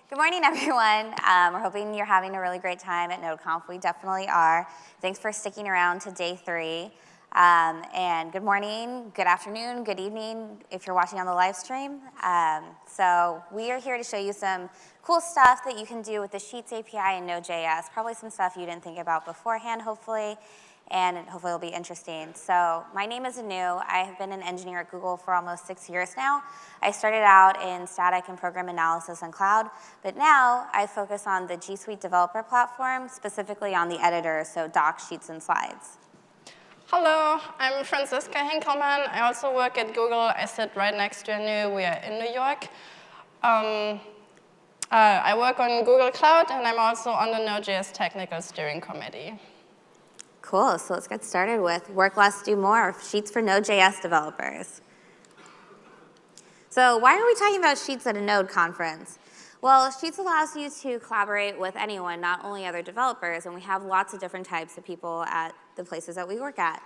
Good morning, everyone. We're hoping you're having a really great time at NodeConf. We definitely are. Thanks for sticking around to day 3. And good morning, good afternoon, good evening if you're watching on the live stream. So we are here to show you some cool stuff that you can do with the Sheets API and Node.js. Probably some stuff you didn't think about beforehand, hopefully. And hopefully it'll be interesting. So my name is Anu. I have been an engineer at Google for almost 6 years now. I started out in static and program analysis and cloud, but now I focus on the G Suite developer platform, specifically on the editor, so docs, sheets, and slides. Hello, I'm Franziska Hinkelmann. I also work at Google. I sit right next to Anu. We are in New York. I work on Google Cloud, and I'm also on the Node.js Technical Steering Committee. Cool, so let's get started with work less, do more, Sheets for Node.js developers. So why are we talking about Sheets at a Node conference? Well, Sheets allows you to collaborate with anyone, not only other developers, and we have lots of different types of people at the places that we work at.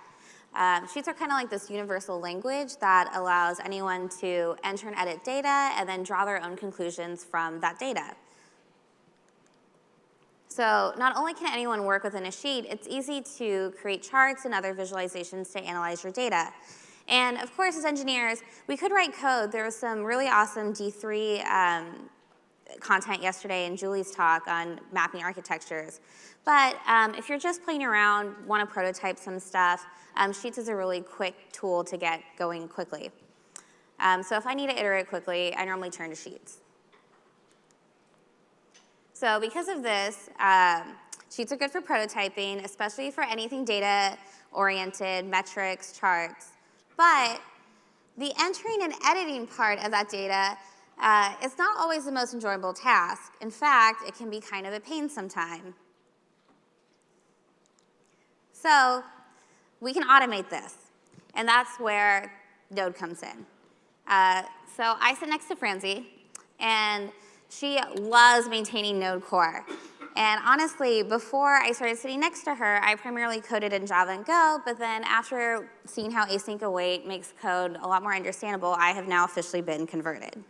Sheets are kind of like this universal language that allows anyone to enter and edit data and then draw their own conclusions from that data. So not only can anyone work within a sheet, it's easy to create charts and other visualizations to analyze your data. And of course, as engineers, we could write code. There was some really awesome D3 content yesterday in Julie's talk on mapping architectures. But if you're just playing around, want to prototype some stuff, Sheets is a really quick tool to get going quickly. So if I need to iterate quickly, I normally turn to Sheets. So because of this, Sheets are good for prototyping, especially for anything data-oriented, metrics, charts. But the entering and editing part of that data is not always the most enjoyable task. In fact, it can be kind of a pain sometimes. So we can automate this, and that's where Node comes in. So I sit next to Franzi, and she loves maintaining Node core. And honestly, before I started sitting next to her, I primarily coded in Java and Go, but then after seeing how async await makes code a lot more understandable, I have now officially been converted.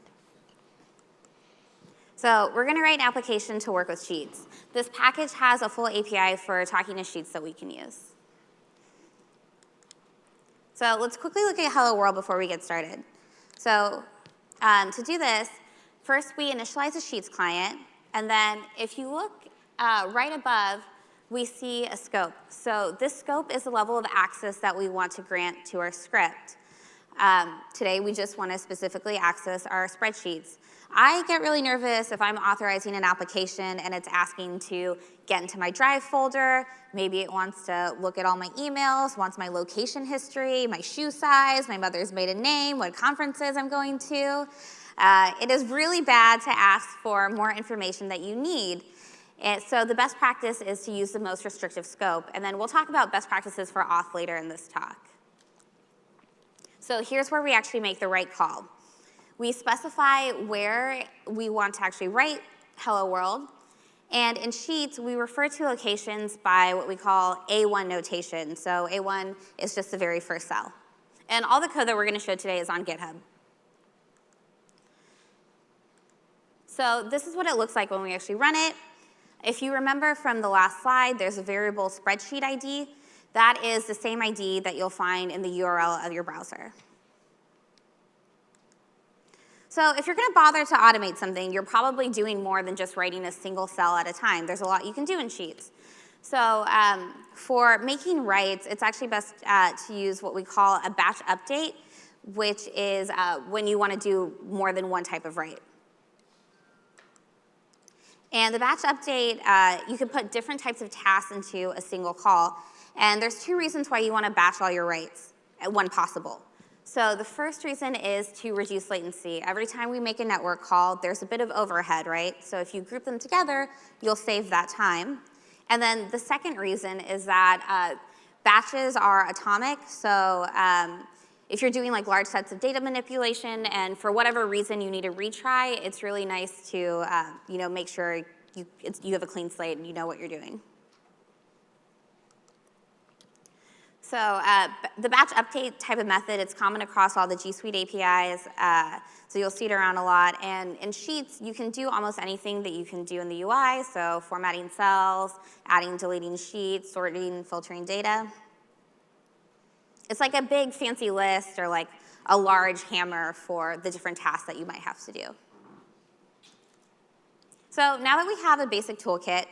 So we're going to write an application to work with Sheets. This package has a full API for talking to Sheets that we can use. So let's quickly look at Hello World before we get started. So to do this, first, we initialize a Sheets client, and then if you look right above, we see a scope. So this scope is the level of access that we want to grant to our script. Today, we just want to specifically access our spreadsheets. I get really nervous if I'm authorizing an application and it's asking to get into my Drive folder. Maybe it wants to look at all my emails, wants my location history, my shoe size, my mother's maiden name, what conferences I'm going to. It is really bad to ask for more information that you need. So the best practice is to use the most restrictive scope. And then we'll talk about best practices for auth later in this talk. So here's where we actually make the right call. We specify where we want to actually write Hello World. And in Sheets, we refer to locations by what we call A1 notation. So A1 is just the very first cell. And all the code that we're going to show today is on GitHub. So this is what it looks like when we actually run it. If you remember from the last slide, there's a variable spreadsheet ID. That is the same ID that you'll find in the URL of your browser. So if you're going to bother to automate something, you're probably doing more than just writing a single cell at a time. There's a lot you can do in Sheets. So for making writes, it's actually best to use what we call a batch update, which is when you want to do more than one type of write. And the batch update, you can put different types of tasks into a single call. And there's 2 reasons why you want to batch all your writes when possible. So the first reason is to reduce latency. Every time we make a network call, there's a bit of overhead, right? So if you group them together, you'll save that time. And then the second reason is that batches are atomic. So if you're doing like large sets of data manipulation and for whatever reason you need to retry, it's really nice to make sure you have a clean slate and you know what you're doing. So the batch update type of method, it's common across all the G Suite APIs, so you'll see it around a lot. And in Sheets, you can do almost anything that you can do in the UI, so formatting cells, adding, deleting sheets, sorting, filtering data. It's like a big fancy list or like a large hammer for the different tasks that you might have to do. So now that we have a basic toolkit,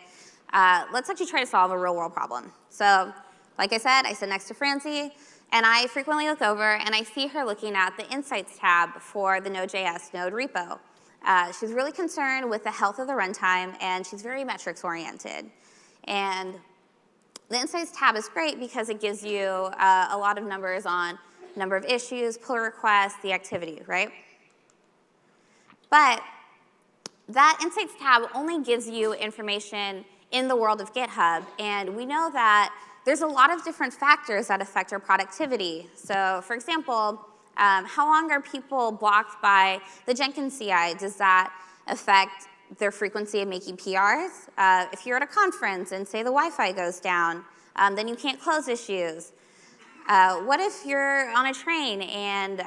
let's actually try to solve a real-world problem. So like I said, I sit next to Francie, and I frequently look over, and I see her looking at the Insights tab for the Node.js Node repo. She's really concerned with the health of the runtime, and she's very metrics-oriented. And the Insights tab is great because it gives you a lot of numbers on number of issues, pull requests, the activity, right? But that Insights tab only gives you information in the world of GitHub, and we know that there's a lot of different factors that affect our productivity. So for example, how long are people blocked by the Jenkins CI? Does that affect their frequency of making PRs? If you're at a conference and say the Wi-Fi goes down, then you can't close issues. What if you're on a train and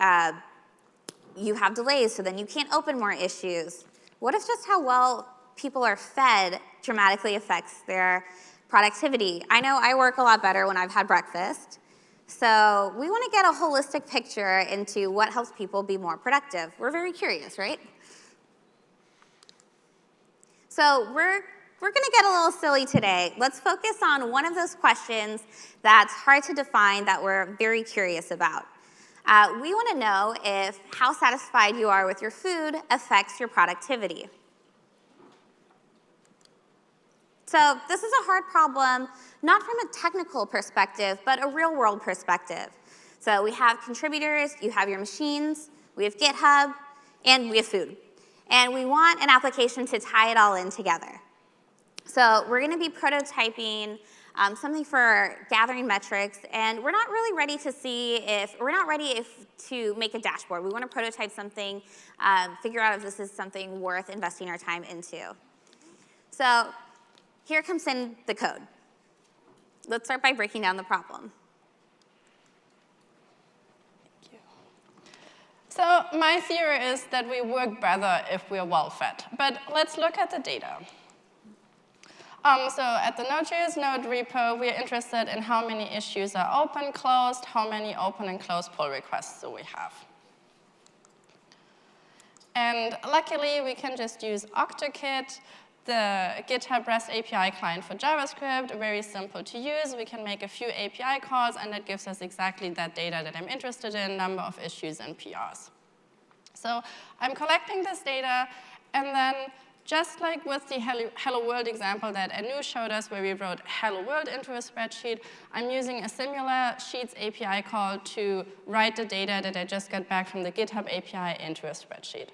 you have delays, so then you can't open more issues? What if just how well people are fed dramatically affects their productivity? I know I work a lot better when I've had breakfast. So we want to get a holistic picture into what helps people be more productive. We're very curious, right? So we're going to get a little silly today. Let's focus on one of those questions that's hard to define that we're very curious about. We want to know if how satisfied you are with your food affects your productivity. So this is a hard problem, not from a technical perspective, but a real-world perspective. So we have contributors, you have your machines, we have GitHub, and we have food. And we want an application to tie it all in together. So we're going to be prototyping something for gathering metrics, and we're not really ready to see if, we're not ready to make a dashboard. We want to prototype something, figure out if this is something worth investing our time into. So here comes in the code. Let's start by breaking down the problem. Thank you. So my theory is that we work better if we're well-fed. But let's look at the data. So at the Node.js Node repo, we're interested in how many issues are open, closed, how many open and closed pull requests do we have. And luckily, we can just use OctoKit, the GitHub REST API client for JavaScript, very simple to use. We can make a few API calls, and that gives us exactly that data that I'm interested in, number of issues and PRs. So I'm collecting this data, and then just like with the Hello World example that Anu showed us where we wrote Hello World into a spreadsheet, I'm using a similar Sheets API call to write the data that I just got back from the GitHub API into a spreadsheet.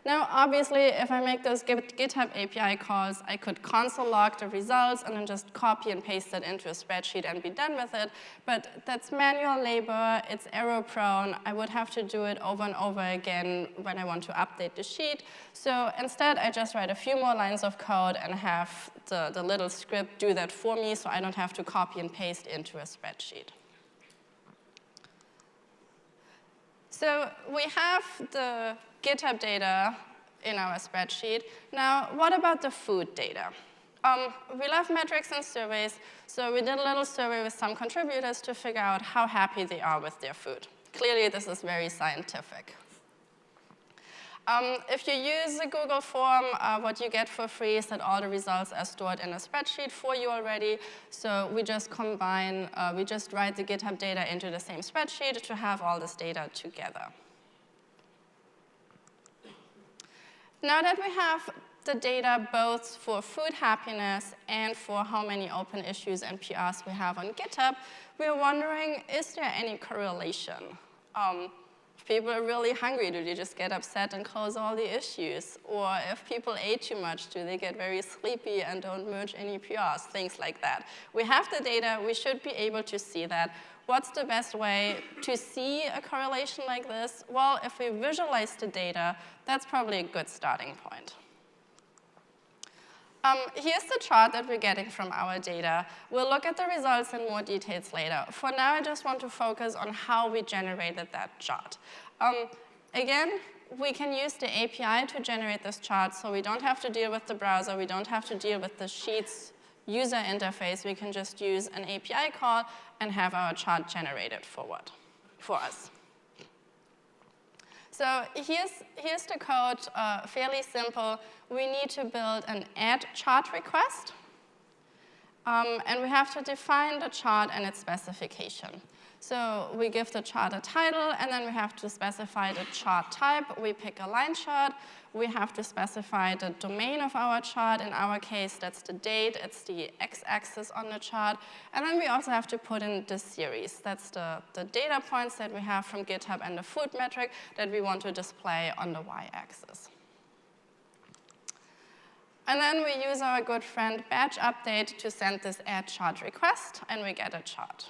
Now, obviously, if I make those GitHub API calls, I could console log the results and then just copy and paste it into a spreadsheet and be done with it. But that's manual labor. It's error-prone. I would have to do it over and over again when I want to update the sheet. So instead, I just write a few more lines of code and have the little script do that for me so I don't have to copy and paste into a spreadsheet. So we have the GitHub data in our spreadsheet. Now, what about the food data? We love metrics and surveys, so we did a little survey with some contributors to figure out how happy they are with their food. Clearly, this is very scientific. If you use the Google form, what you get for free is that all the results are stored in a spreadsheet for you already. So we just combine, we just write the GitHub data into the same spreadsheet to have all this data together. Now that we have the data both for food happiness and for how many open issues and PRs we have on GitHub, we're wondering, is there any correlation? If people are really hungry, do they just get upset and close all the issues? Or if people ate too much, do they get very sleepy and don't merge any PRs? Things like that. We have the data. We should be able to see that. What's the best way to see a correlation like this? Well, if we visualize the data, that's probably a good starting point. Here's the chart that we're getting from our data. We'll look at the results in more details later. For now, I just want to focus on how we generated that chart. Again, we can use the API to generate this chart, so we don't have to deal with the browser. We don't have to deal with the Sheets user interface. We can just use an API call and have our chart generated for us. So here's the code, fairly simple. We need to build an add chart request. And we have to define the chart and its specification. So we give the chart a title, and then we have to specify the chart type. We pick a line chart. We have to specify the domain of our chart. In our case, that's the date. It's the x-axis on the chart. And then we also have to put in the series. That's the data points that we have from GitHub and the food metric that we want to display on the y-axis. And then we use our good friend batch update to send this add chart request, and we get a chart.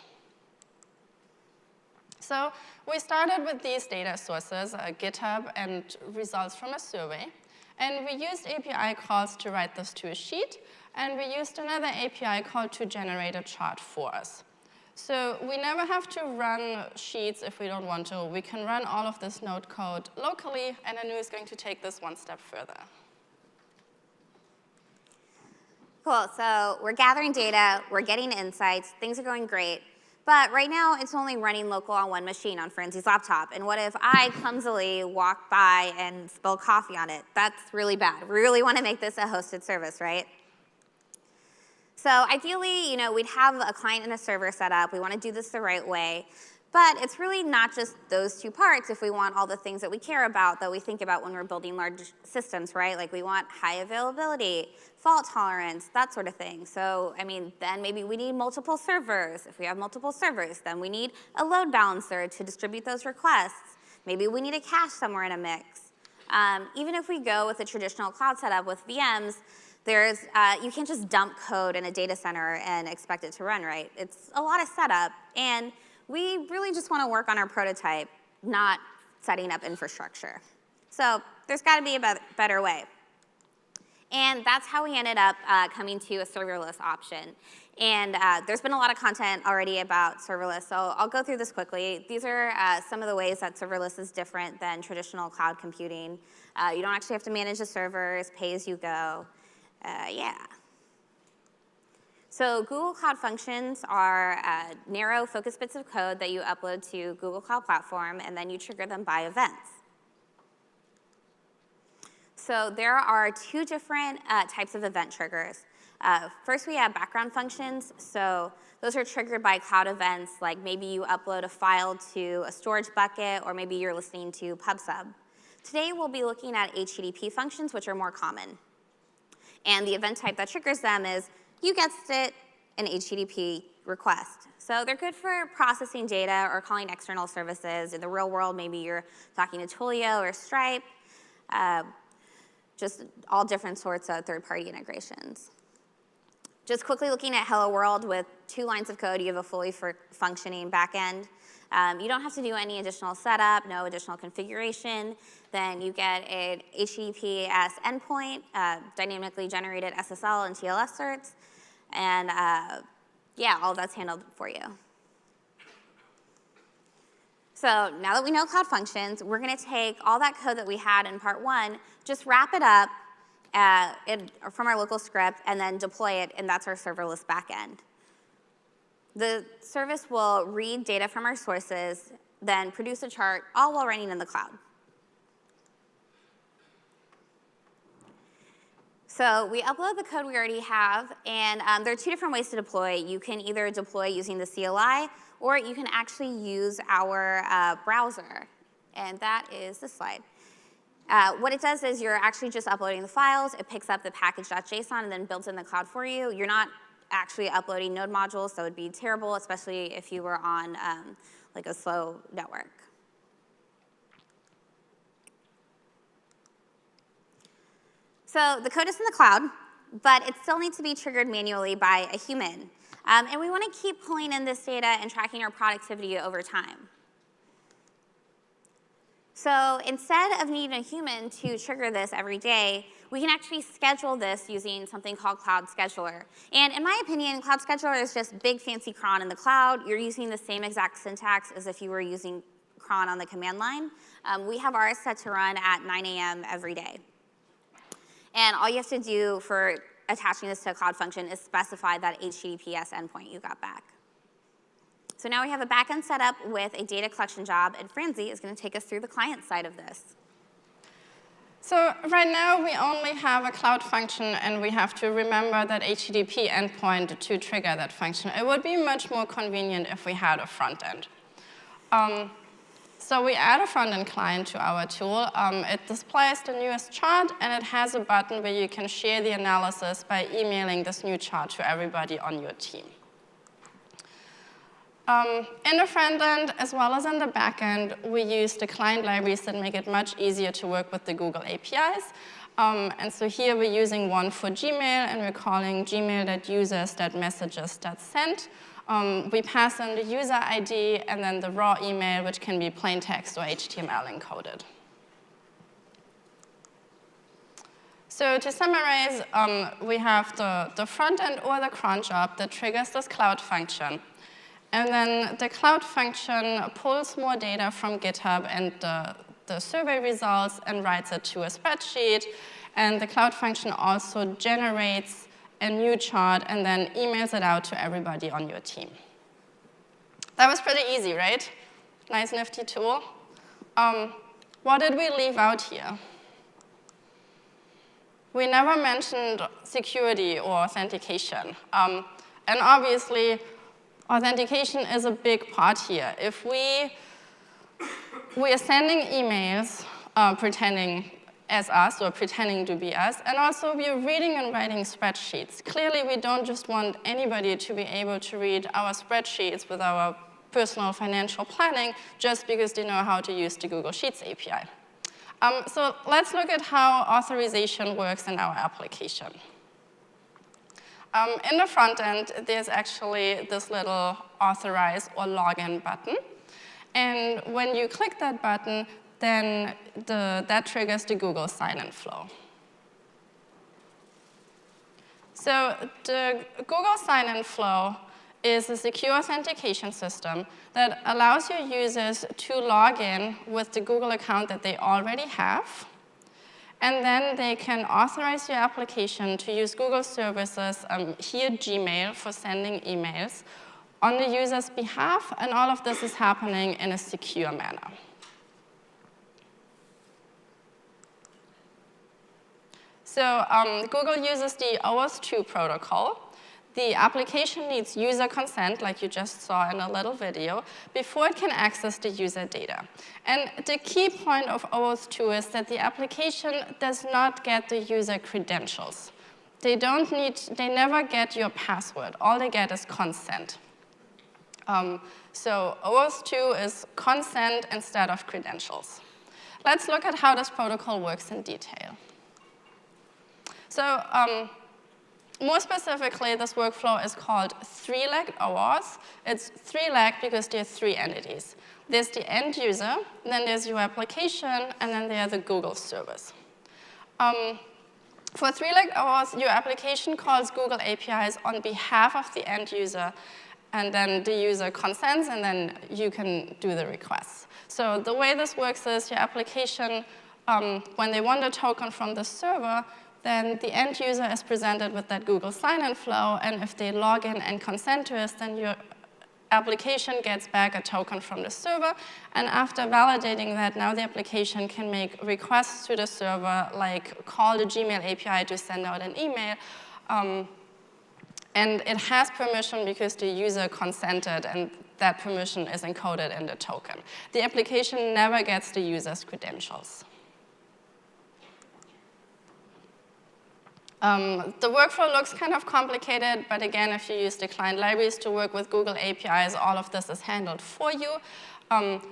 So we started with these data sources, GitHub and results from a survey. And we used API calls to write this to a sheet. And we used another API call to generate a chart for us. So we never have to run sheets if we don't want to. We can run all of this Node code locally. And Anu is going to take this one step further. Cool. So we're gathering data. We're getting insights. Things are going great. But right now, it's only running local on one machine on Franzi's laptop. And what if I clumsily walk by and spill coffee on it? That's really bad. We really want to make this a hosted service, right? So ideally, we'd have a client and a server set up. We want to do this the right way. But it's really not just those two parts if we want all the things that we care about, that we think about when we're building large systems, right? Like we want high availability, fault tolerance, that sort of thing. So, then maybe we need multiple servers. If we have multiple servers, then we need a load balancer to distribute those requests. Maybe we need a cache somewhere in a mix. Even if we go with a traditional cloud setup with VMs, you can't just dump code in a data center and expect it to run, right? It's a lot of setup. And we really just want to work on our prototype, not setting up infrastructure. So there's got to be a better way. And that's how we ended up coming to a serverless option. And there's been a lot of content already about serverless, so I'll go through this quickly. These are some of the ways that serverless is different than traditional cloud computing. You don't actually have to manage the servers, pay as you go. Yeah. So Google Cloud Functions are narrow, focused bits of code that you upload to Google Cloud Platform, and then you trigger them by events. So there are two different types of event triggers. First, we have background functions. So those are triggered by cloud events, like maybe you upload a file to a storage bucket, or maybe you're listening to PubSub. Today, we'll be looking at HTTP functions, which are more common. And the event type that triggers them is, you guessed it, an HTTP request. So they're good for processing data or calling external services. In the real world, maybe you're talking to Twilio or Stripe, just all different sorts of third-party integrations. Just quickly looking at Hello World, with 2 lines of code, you have a fully functioning backend. You don't have to do any additional setup, no additional configuration. Then you get an HTTPS endpoint, dynamically generated SSL and TLS certs. And yeah, all that's handled for you. So now that we know Cloud Functions, we're going to take all that code that we had in part 1, just wrap it up from our local script, and then deploy it, and that's our serverless backend. The service will read data from our sources, then produce a chart, all while running in the cloud. So we upload the code we already have, and there are 2 different ways to deploy. You can either deploy using the CLI, or you can actually use our browser. And that is this slide. What it does is you're actually just uploading the files. It picks up the package.json and then builds in the cloud for you. You're not actually uploading node modules, so it would be terrible, especially if you were on like a slow network. So the code is in the cloud, but it still needs to be triggered manually by a human. And we want to keep pulling in this data and tracking our productivity over time. So instead of needing a human to trigger this every day, we can actually schedule this using something called Cloud Scheduler. And in my opinion, Cloud Scheduler is just big fancy cron in the cloud. You're using the same exact syntax as if you were using cron on the command line. We have ours set to run at 9 a.m. every day. And all you have to do for attaching this to a cloud function is specify that HTTPS endpoint you got back. So now we have a backend set up with a data collection job, and Franzi is going to take us through the client side of this. So right now, we only have a cloud function, and we have to remember that HTTP endpoint to trigger that function. It would be much more convenient if we had a front end. So we add a front-end client to our tool. It displays the newest chart, and it has a button where you can share the analysis by emailing this new chart to everybody on your team. In the front end, as well as in the back end, we use the client libraries that make it much easier to work with the Google APIs. And so here we're using one for Gmail, and we're calling gmail.users.messages.sent. We pass in the user ID and then the raw email, which can be plain text or HTML encoded. So to summarize, we have the front end or the cron job that triggers this cloud function. And then the cloud function pulls more data from GitHub and the survey results and writes it to a spreadsheet. And the cloud function also generates a new chart and then emails it out to everybody on your team. That was pretty easy, right? Nice, nifty tool. What did we leave out here? We never mentioned security or authentication. And obviously, authentication is a big part here. If we are sending emails pretending as us or pretending to be us, and also we are reading and writing spreadsheets. Clearly, we don't just want anybody to be able to read our spreadsheets with our personal financial planning just because they know how to use the Google Sheets API. So let's look at how authorization works in our application. In the front end, there's actually this little authorize or login button. And when you click that button, then that triggers the Google sign-in flow. So the Google sign-in flow is a secure authentication system that allows your users to log in with the Google account that they already have. And then they can authorize your application to use Google services, here Gmail, for sending emails on the user's behalf. And all of this is happening in a secure manner. So Google uses the auth 2 protocol. The application needs user consent, like you just saw in a little video, before it can access the user data. And the key point of auth 2 is that the application does not get the user credentials. They never get your password. All they get is consent. So auth 2 is consent instead of credentials. Let's look at how this protocol works in detail. So more specifically, this workflow is called three-legged OAuth. It's three-legged because there are three entities. There's the end user, then there's your application, and then there's the Google service. For three-legged OAuth, your application calls Google APIs on behalf of the end user, and then the user consents, and then you can do the requests. So the way this works is your application, when they want a token from the server, then the end user is presented with that Google sign-in flow, and if they log in and consent to it, then your application gets back a token from the server, and after validating that, now the application can make requests to the server, like call the Gmail API to send out an email, and it has permission because the user consented, and that permission is encoded in the token. The application never gets the user's credentials. The workflow looks kind of complicated, but again, if you use the client libraries to work with Google APIs, all of this is handled for you.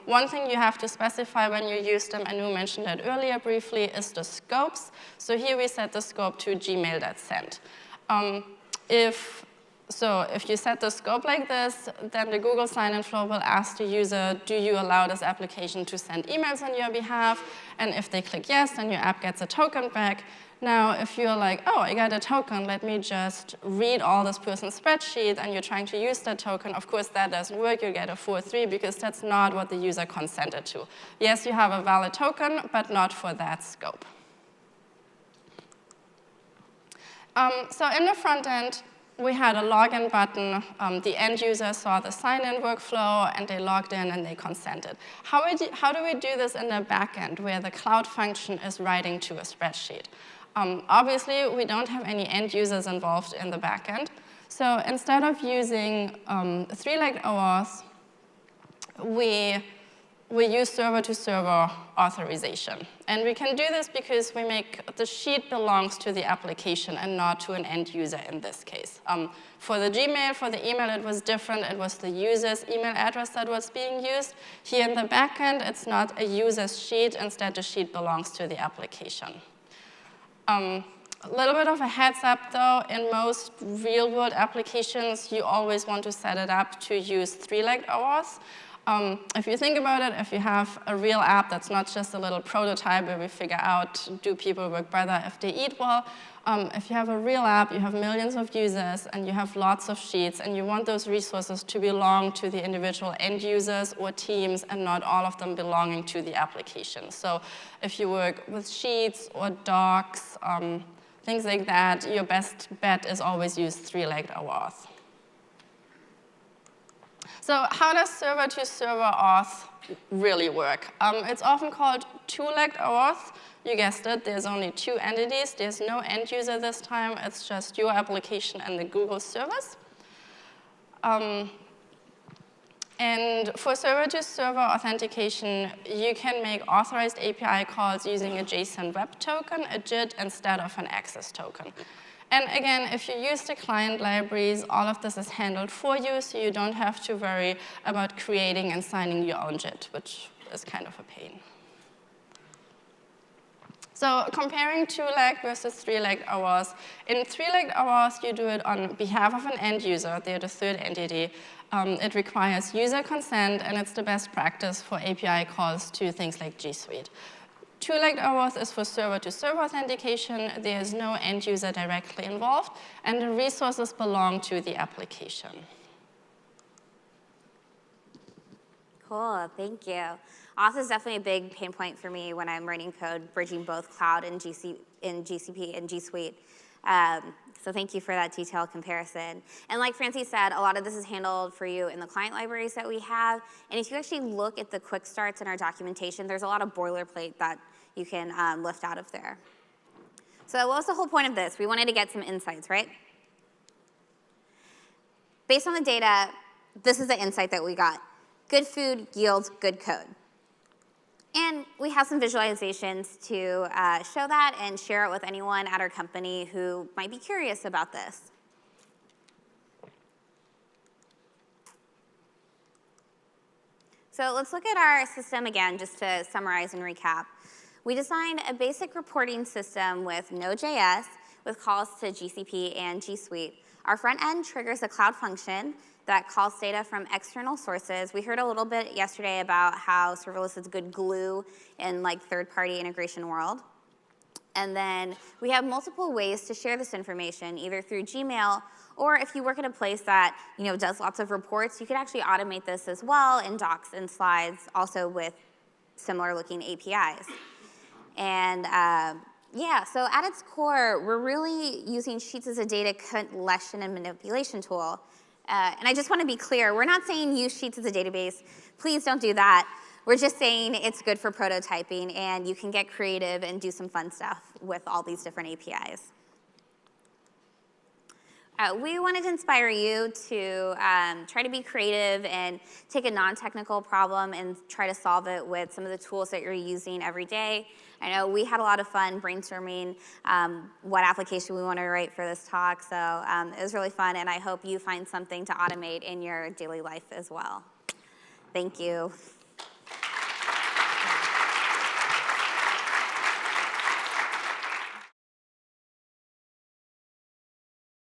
One thing you have to specify when you use them, and we mentioned that earlier briefly, is the scopes. So here we set the scope to gmail.send. So if you set the scope like this, then the Google sign-in flow will ask the user, do you allow this application to send emails on your behalf? And if they click yes, then your app gets a token back. Now, if you're like, oh, I got a token, let me just read all this person's spreadsheet, and you're trying to use that token, of course, that doesn't work. You get a 4.3 because that's not what the user consented to. Yes, you have a valid token, but not for that scope. So in the front end, we had a login button. The end user saw the sign-in workflow, and they logged in, and they consented. How do we do this in the backend, where the cloud function is writing to a spreadsheet? Obviously, we don't have any end users involved in the backend. So instead of using three-legged OAuth, we use server-to-server authorization. And we can do this because we make the sheet belongs to the application and not to an end user in this case. For the Gmail, for the email, it was different. It was the user's email address that was being used. Here in the backend, it's not a user's sheet. Instead, the sheet belongs to the application. A little bit of a heads up, though. In most real-world applications, you always want to set it up to use three-legged OAuth. If you think about it, if you have a real app that's not just a little prototype where we figure out, do people work better if they eat well? If you have a real app, you have millions of users, and you have lots of sheets, and you want those resources to belong to the individual end users or teams, and not all of them belonging to the application. So if you work with sheets or docs, things like that, your best bet is always use three-legged OAuth. So how does server-to-server auth really work? It's often called two-legged OAuth. You guessed it, there's only two entities. There's no end user this time. It's just your application and the Google service. And for server-to-server authentication, you can make authorized API calls using a JSON web token, a JIT, instead of an access token. And again, if you use the client libraries, all of this is handled for you, so you don't have to worry about creating and signing your own JIT, which is kind of a pain. So comparing two-legged versus three-legged OAuth, in three-legged OAuth, you do it on behalf of an end user. They're the third entity. It requires user consent, and it's the best practice for API calls to things like G Suite. Two-legged OAuth is for server-to-server authentication. There is no end user directly involved, and the resources belong to the application. Cool, thank you. Auth is definitely a big pain point for me when I'm writing code, bridging both cloud and GCP and G Suite. So thank you for that detailed comparison. And like Francie said, a lot of this is handled for you in the client libraries that we have. And if you actually look at the quick starts in our documentation, there's a lot of boilerplate that you can lift out of there. So what was the whole point of this? We wanted to get some insights, right? Based on the data, this is the insight that we got. Good food yields good code. And we have some visualizations to show that and share it with anyone at our company who might be curious about this. So let's look at our system again, just to summarize and recap. We designed a basic reporting system with Node.js with calls to GCP and G Suite. Our front end triggers a cloud function that calls data from external sources. We heard a little bit yesterday about how serverless is good glue in like third-party integration world. And then we have multiple ways to share this information, either through Gmail, or if you work at a place that does lots of reports, you could actually automate this as well in docs and slides, also with similar-looking APIs. And yeah, so at its core, we're really using Sheets as a data collection and manipulation tool. And I just want to be clear, we're not saying use Sheets as a database. Please don't do that. We're just saying it's good for prototyping, and you can get creative and do some fun stuff with all these different APIs. We wanted to inspire you to try to be creative and take a non-technical problem and try to solve it with some of the tools that you're using every day. I know we had a lot of fun brainstorming what application we want to write for this talk, so it was really fun, and I hope you find something to automate in your daily life as well. Thank you.